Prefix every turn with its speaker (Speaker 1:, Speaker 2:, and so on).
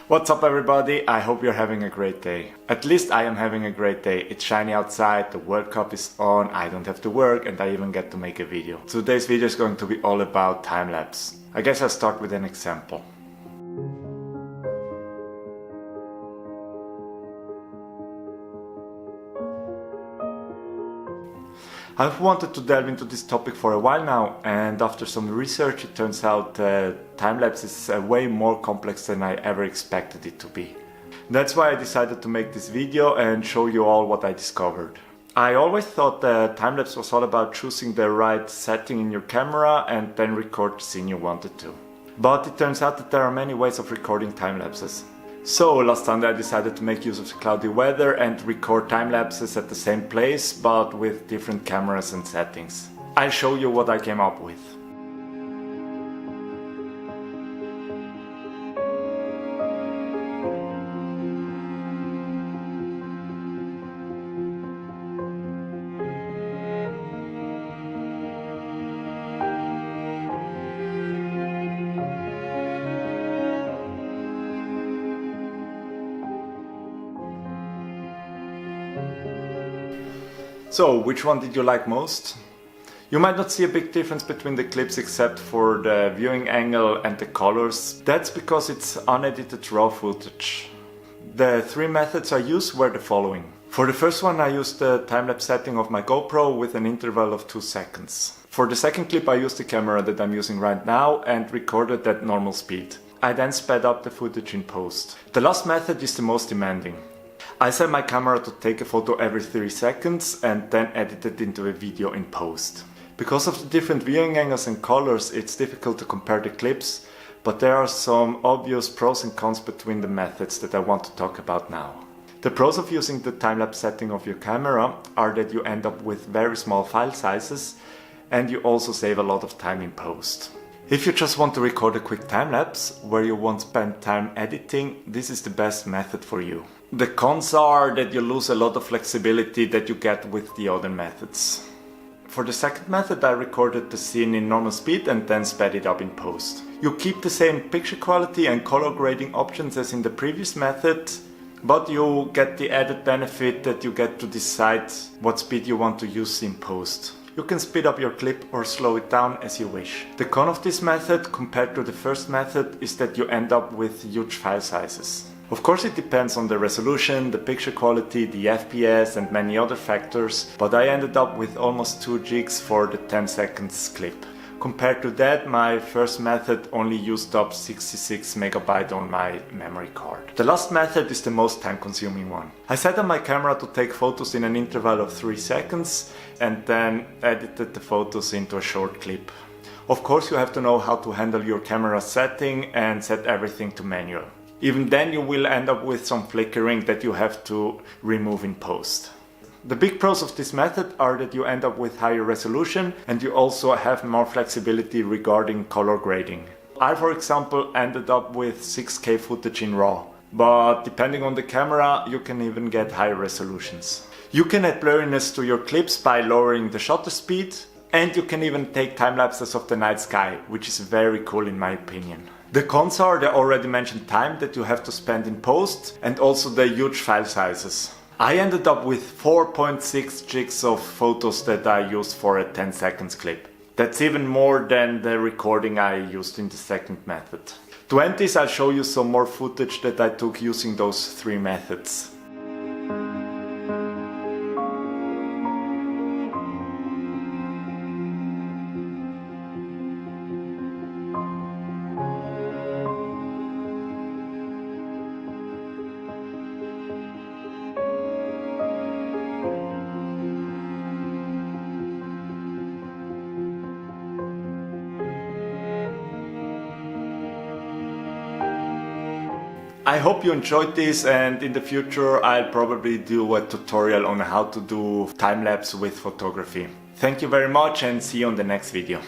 Speaker 1: What's up everybody? I hope you're having a great day. At least I am having a great day. It's shiny outside, the World Cup is on, I don't have to work and I even get to make a video. Today's video is going to be all about time-lapse. I guess I'll start with an example. I've wanted to delve into this topic for a while now, and after some research it turns out time-lapse is way more complex than I ever expected it to be. That's why I decided to make this video and show you all what I discovered. I always thought that time-lapse was all about choosing the right setting in your camera and then record the scene you wanted to. But it turns out that there are many ways of recording time-lapses. So last Sunday I decided to make use of the cloudy weather and record time-lapses at the same place but with different cameras and settings. I'll show you what I came up with. So, which one did you like most? You might not see a big difference between the clips except for the viewing angle and the colors. That's because it's unedited raw footage. The three methods I used were the following. For the first one I used the time-lapse setting of my GoPro with an interval of 2 seconds. For the second clip I used the camera that I'm using right now and recorded at normal speed. I then sped up the footage in post. The last method is the most demanding. I set my camera to take a photo every 3 seconds and then edit it into a video in post. Because of the different viewing angles and colors, it's difficult to compare the clips, but there are some obvious pros and cons between the methods that I want to talk about now. The pros of using the time-lapse setting of your camera are that you end up with very small file sizes and you also save a lot of time in post. If you just want to record a quick time-lapse where you won't spend time editing, this is the best method for you. The cons are that you lose a lot of flexibility that you get with the other methods. For the second method I recorded the scene in normal speed and then sped it up in post. You keep the same picture quality and color grading options as in the previous method, but you get the added benefit that you get to decide what speed you want to use in post. You can speed up your clip or slow it down as you wish. The con of this method compared to the first method is that you end up with huge file sizes. Of course it depends on the resolution, the picture quality, the FPS and many other factors, but I ended up with almost 2 gigs for the 10 seconds clip. Compared to that, my first method only used up 66 MB on my memory card. The last method is the most time-consuming one. I set up my camera to take photos in an interval of 3 seconds and then edited the photos into a short clip. Of course you have to know how to handle your camera setting and set everything to manual. Even then you will end up with some flickering that you have to remove in post. The big pros of this method are that you end up with higher resolution and you also have more flexibility regarding color grading. I, for example, ended up with 6K footage in RAW, but depending on the camera you can even get higher resolutions. You can add blurriness to your clips by lowering the shutter speed, and you can even take time lapses of the night sky, which is very cool in my opinion. The cons are the already mentioned time that you have to spend in post and also the huge file sizes. I ended up with 4.6 gigs of photos that I used for a 10 seconds clip. That's even more than the recording I used in the second method. To end this, I'll show you some more footage that I took using those 3 methods. I hope you enjoyed this, and in the future I'll probably do a tutorial on how to do time-lapse with photography. Thank you very much and see you on the next video.